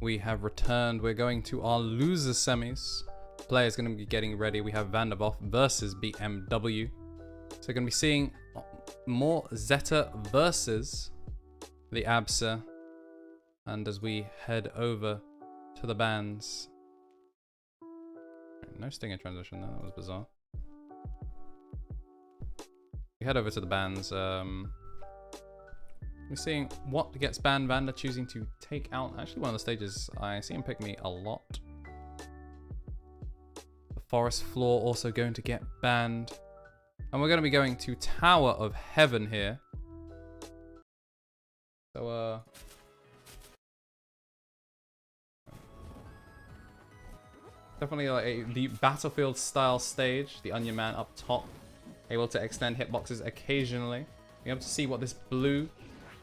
We have returned. We're going to our loser semis. Players going to be getting ready. We have VanderVof versus BmW. So we're going to be seeing more Zetter versus the Absa. And as we head over to the bands. No stinger transition there, that was bizarre. We head over to the bands. We're seeing what gets banned. Vander choosing to take out actually one of the stages. I see him pick me a lot. The forest floor also going to get banned. And we're going to be going to Tower of Heaven here. So, definitely like the battlefield style stage. The Onion Man up top. Able to extend hitboxes occasionally. You're able to see what this blue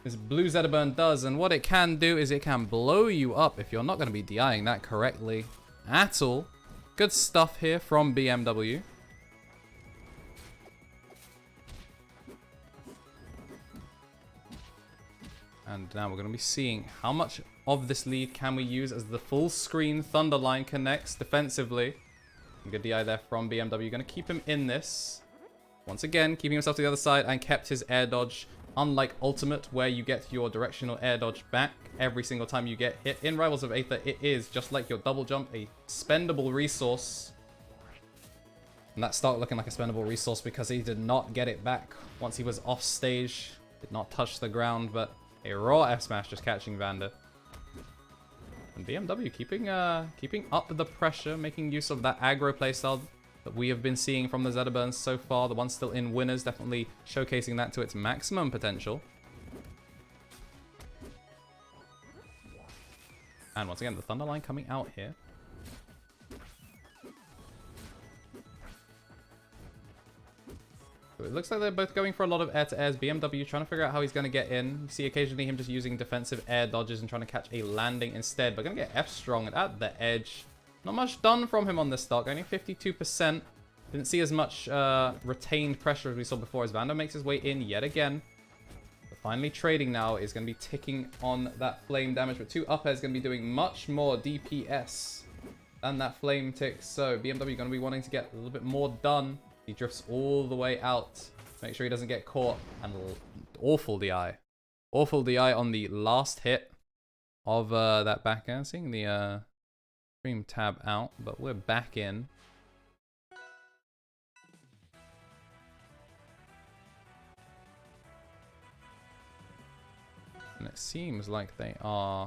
Zetterburn does. And what it can do is it can blow you up if you're not going to be DIing that correctly at all. Good stuff here from BmW. And now we're going to be seeing how much of this lead can we use as the full screen Thunderline connects defensively. Good DI there from BmW. Going to keep him in this. Once again, keeping himself to the other side and kept his air dodge. Unlike Ultimate, where you get your directional air dodge back every single time you get hit. In Rivals of Aether, it is, just like your double jump, a spendable resource. And that started looking like a spendable resource because he did not get it back once he was off stage. Did not touch the ground, but a raw F smash just catching Vander. And BmW keeping up the pressure, making use of that aggro playstyle that we have been seeing from the Zetterburns so far. The one still in winners, definitely showcasing that to its maximum potential. And once again, the Thunderline coming out here. So it looks like they're both going for a lot of air-to-airs. BmW trying to figure out how he's going to get in. You see occasionally him just using defensive air dodges and trying to catch a landing instead. But going to get F-strong at the edge. Not much done from him on this stock, only 52%. Didn't see as much retained pressure as we saw before as Vander makes his way in yet again. But finally trading now is going to be ticking on that flame damage, but 2 up air is going to be doing much more DPS than that flame tick. So BmW going to be wanting to get a little bit more done. He drifts all the way out. Make sure he doesn't get caught. And awful DI. Awful DI on the last hit of that back air. Seeing the stream tab out, but we're back in. And it seems like they are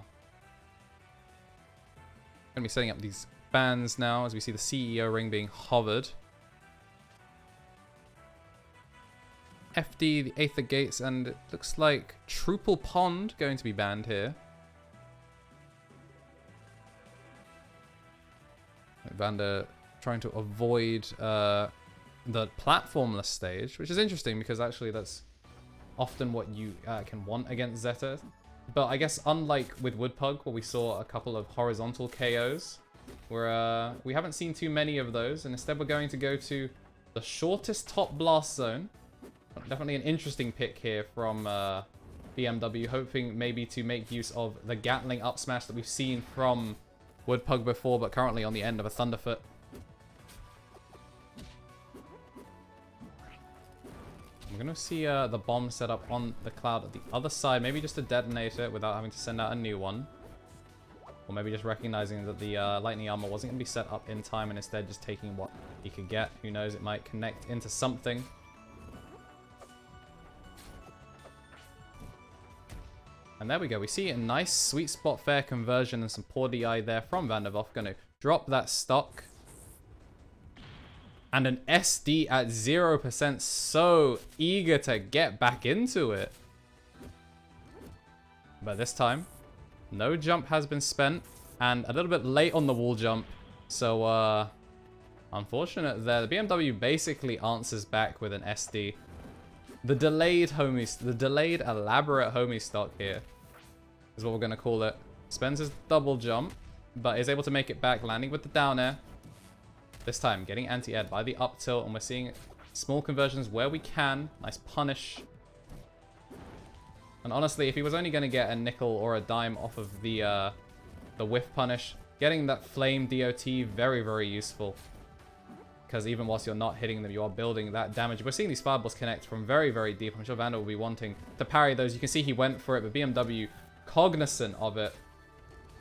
going to be setting up these bands now as we see the CEO ring being hovered. FD, the Aether Gates, and it looks like Truple Pond going to be banned here. Vander trying to avoid the platformless stage, which is interesting because actually that's often what you can want against Zetter. But I guess unlike with Woodpug, where we saw a couple of horizontal KOs, where we haven't seen too many of those, and instead we're going to go to the shortest top blast zone. Definitely an interesting pick here from BmW, hoping maybe to make use of the Gatling up smash that we've seen from Woodpug before, but currently on the end of a Thunderfoot. We're going to see the bomb set up on the cloud at the other side. Maybe just to detonate it without having to send out a new one. Or maybe just recognizing that the lightning armor wasn't going to be set up in time and instead just taking what he could get. Who knows, it might connect into something. And there we go. We see a nice sweet spot fair conversion and some poor DI there from VanderVof. Going to drop that stock. And an SD at 0%. So eager to get back into it. But this time, no jump has been spent. And a little bit late on the wall jump. So, unfortunate there. The BmW basically answers back with an SD. The delayed elaborate homie stock here is what we're going to call it. Spends his double jump, but is able to make it back, landing with the down air. This time, getting anti-aired by the up tilt, and we're seeing small conversions where we can. Nice punish. And honestly, if he was only going to get a nickel or a dime off of the the whiff punish. Getting that flame DOT, very, very useful. Because even whilst you're not hitting them, you are building that damage. We're seeing these fireballs connect from very, very deep. I'm sure Vander will be wanting to parry those. You can see he went for it, but BmW cognizant of it.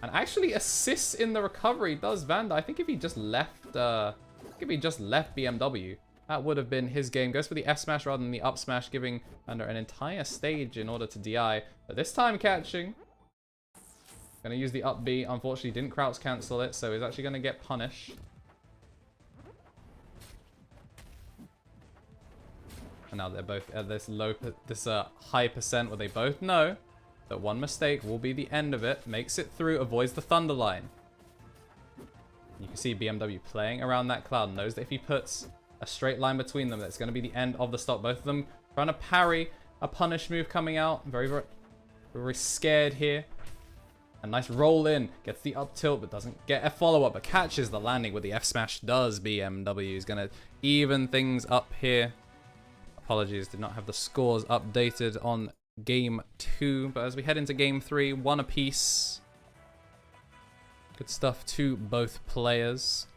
And actually assists in the recovery, does Vander. I think if he just left, BmW, that would have been his game. Goes for the F smash rather than the up smash, giving Vander an entire stage in order to DI. But this time catching. Gonna use the up B. Unfortunately, didn't crouch cancel it, so he's actually gonna get punished. And now they're both at this high percent where they both know that one mistake will be the end of it. Makes it through, avoids the thunder line. You can see BmW playing around that cloud. Knows that if he puts a straight line between them, that's going to be the end of the stock. Both of them trying to parry a punish move coming out. Very, very, very scared here. A nice roll in, gets the up tilt, but doesn't get a follow-up, but catches the landing with the F smash. Does BmW is going to even things up here. Apologies, did not have the scores updated on game 2, but as we head into game 3, 1 apiece. Good stuff to both players.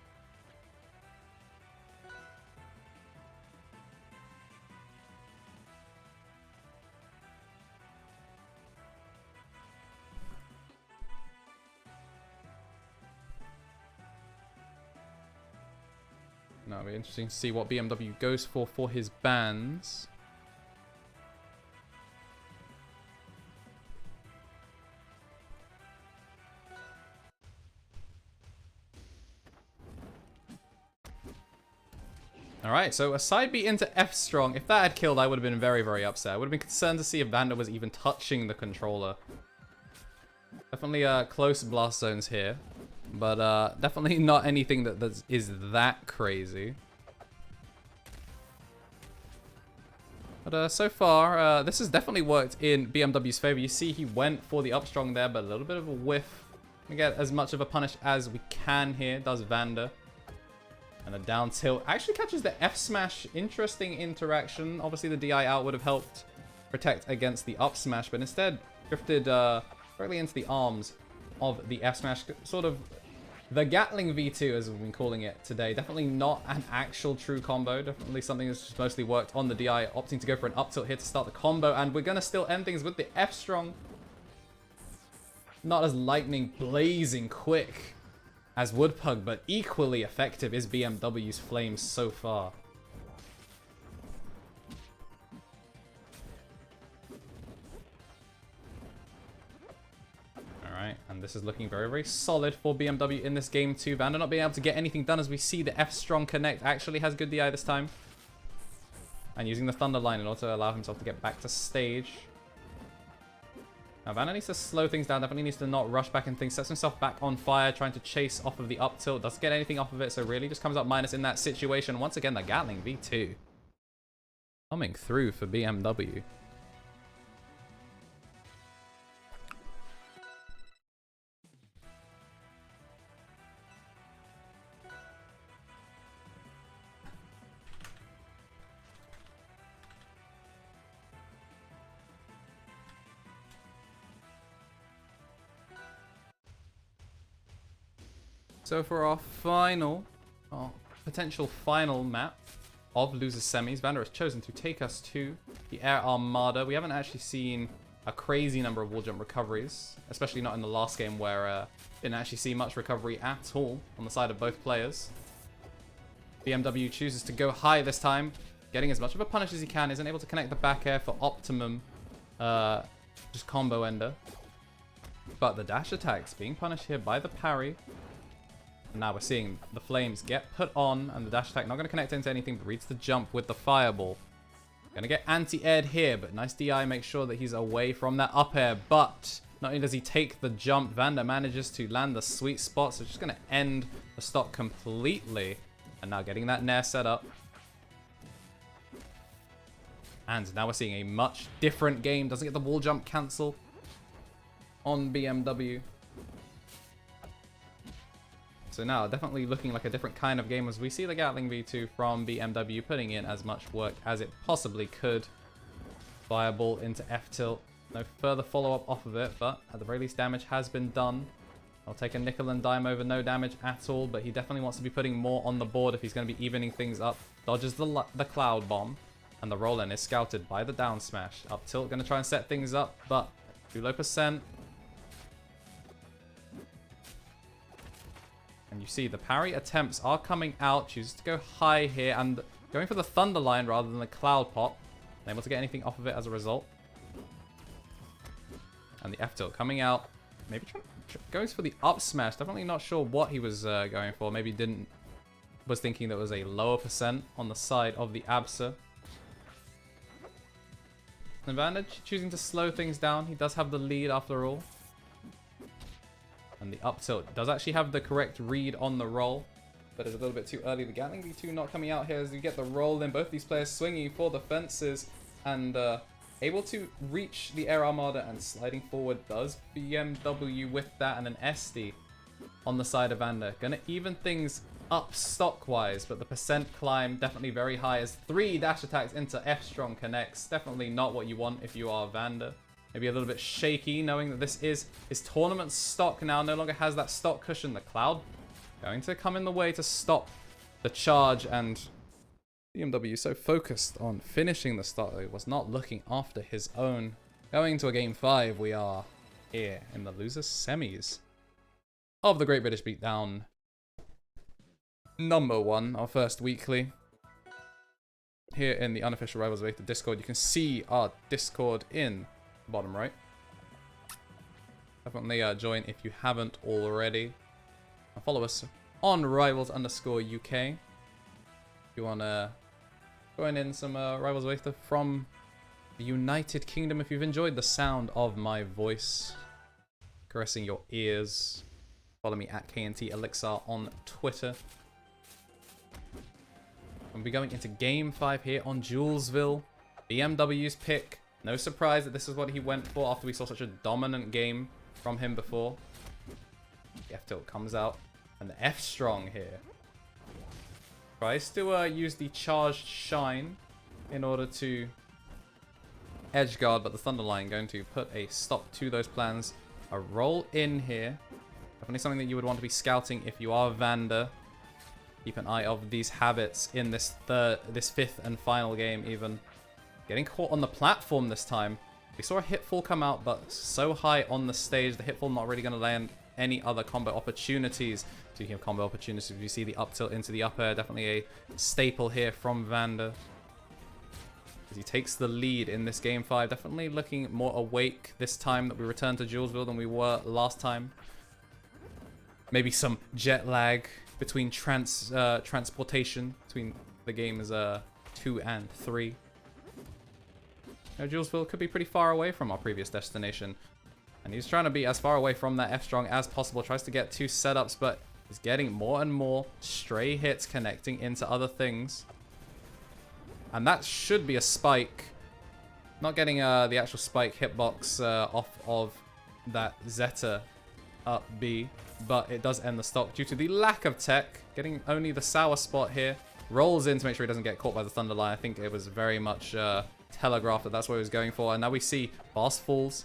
Now it'll be interesting to see what BmW goes for his bans. Alright, so a side B into F strong. If that had killed, I would have been very, very upset. I would have been concerned to see if Vander was even touching the controller. Definitely close blast zones here. But definitely not anything that is that crazy. But so far, this has definitely worked in BmW's favor. You see he went for the up strong there, but a little bit of a whiff. We get as much of a punish as we can here, does Vander. And a down tilt. Actually catches the F smash. Interesting interaction. Obviously the DI out would have helped protect against the up smash, but instead drifted directly into the arms of the F smash. Sort of the Gatling V2, as we've been calling it today. Definitely not an actual true combo. Definitely something that's just mostly worked on the DI, opting to go for an up tilt here to start the combo. And we're going to still end things with the F strong. Not as lightning blazing quick as Woodpug, but equally effective is BmW's flames so far. Alright, and this is looking very, very solid for BmW in this game too. Vander not being able to get anything done as we see the F strong connect. Actually has good DI this time. And using the thunder line in order to allow himself to get back to stage. Now Vander needs to slow things down, definitely needs to not rush back and things. Sets himself back on fire, trying to chase off of the up tilt. Doesn't get anything off of it, so really just comes up minus in that situation. Once again, the Gatling V2 coming through for BmW. So for our potential final map of losers semis, Vander has chosen to take us to the Air Armada. We haven't actually seen a crazy number of wall jump recoveries, especially not in the last game where didn't actually see much recovery at all on the side of both players. BmW chooses to go high this time, getting as much of a punish as he can, isn't able to connect the back air for optimum just combo ender. But the dash attacks being punished here by the parry. And now we're seeing the flames get put on, and the dash attack not going to connect into anything, but reads the jump with the fireball. Going to get anti-aired here, but nice DI makes sure that he's away from that up air. But not only does he take the jump, Vander manages to land the sweet spot, so just going to end the stock completely. And now getting that nair set up. And now we're seeing a much different game. Doesn't get the wall jump cancel on BmW. So now, definitely looking like a different kind of game as we see the Gatling V2 from BmW putting in as much work as it possibly could. Fireball into F tilt. No further follow-up off of it, but at the very least damage has been done. I'll take a nickel and dime over no damage at all, but he definitely wants to be putting more on the board if he's going to be evening things up. Dodges the cloud bomb, and the roll-in is scouted by the down smash. Up tilt, going to try and set things up, but too low percent. And you see the parry attempts are coming out. Chooses to go high here and going for the thunder line rather than the cloud pop. Unable to get anything off of it as a result. And the F tilt coming out. Maybe goes for the up smash. Definitely not sure what he was going for. Maybe was thinking that was a lower percent on the side of the Absa. And Vander choosing to slow things down. He does have the lead after all. And the up tilt does actually have the correct read on the roll, but it's a little bit too early. The Gatling V2 not coming out here as you get the roll in. Both these players swinging for the fences and able to reach the air armada and sliding forward. Does BmW with that and an SD on the side of Vander. Gonna even things up stock-wise, but the percent climb definitely very high as 3 dash attacks into F-Strong connects. Definitely not what you want if you are Vander. Maybe a little bit shaky, knowing that this is his tournament stock now. No longer has that stock cushion. The cloud going to come in the way to stop the charge. And BmW so focused on finishing the stock that he was not looking after his own. Going into a game 5, we are here in the losers semis of the Great British Beatdown #1, our first weekly. Here in the unofficial Rivals of Aether Discord, you can see our Discord in bottom right. Definitely join if you haven't already. Follow us on Rivals_UK. If you want to join in some Rivals of Aether from the United Kingdom. If you've enjoyed the sound of my voice caressing your ears, follow me at KNT Elixir on Twitter. We'll be going into game 5 here on Julesville. BmW's pick. No surprise that this is what he went for after we saw such a dominant game from him before. The F tilt comes out, and the F strong here tries to use the charged shine in order to edge guard, but the Thunderline going to put a stop to those plans. A roll in here. Definitely something that you would want to be scouting if you are Vander. Keep an eye of these habits in this 5th and final game even. Getting caught on the platform this time. We saw a hitfall come out, but so high on the stage, the hitfall not really going to land any other combo opportunities. Speaking of combo opportunities, you see the up tilt into the up air. Definitely a staple here from Vander. As he takes the lead in this game 5. Definitely looking more awake this time that we return to Julesville than we were last time. Maybe some jet lag between transportation between the games 2 and 3. You know, Julesville could be pretty far away from our previous destination. And he's trying to be as far away from that F-Strong as possible. Tries to get 2 setups, but he's getting more and more stray hits connecting into other things. And that should be a spike. Not getting the actual spike hitbox off of that Zeta up B. But it does end the stock due to the lack of tech. Getting only the sour spot here. Rolls in to make sure he doesn't get caught by the Thunderline. I think it was very much telegraphed that that's what he was going for. And now we see fast falls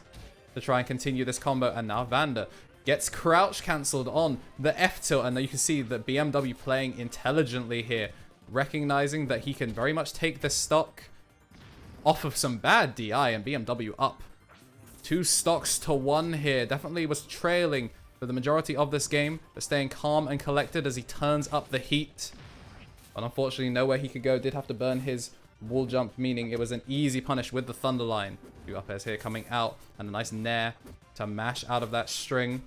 to try and continue this combo. And now Vander gets crouch cancelled on the F tilt. And now you can see that BmW playing intelligently here. Recognizing that he can very much take this stock off of some bad DI. And BmW up 2 stocks to 1 here. Definitely was trailing for the majority of this game, but staying calm and collected as he turns up the heat. But unfortunately, nowhere he could go. Did have to burn his wall jump, meaning it was an easy punish with the Thunderline. 2 up airs here coming out, and a nice nair to mash out of that string.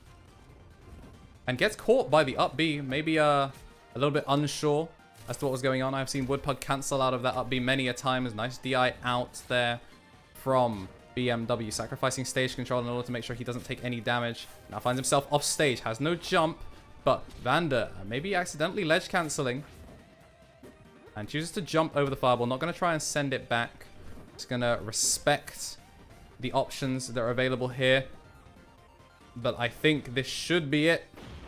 And gets caught by the up B. Maybe a little bit unsure as to what was going on. I've seen Woodpug cancel out of that up B many a time. Nice DI out there from BmW, sacrificing stage control in order to make sure he doesn't take any damage. Now finds himself off stage, has no jump, but Vander maybe accidentally ledge cancelling and chooses to jump over the fireball. Not going to try and send it back. Just going to respect the options that are available here. But I think this should be it.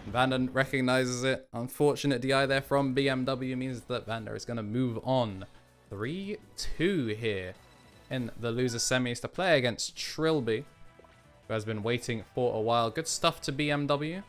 Vander recognizes it. Unfortunate DI there from BmW means that Vander is going to move on. 3-2 here in the loser semis to play against Trilby, who has been waiting for a while. Good stuff to BmW.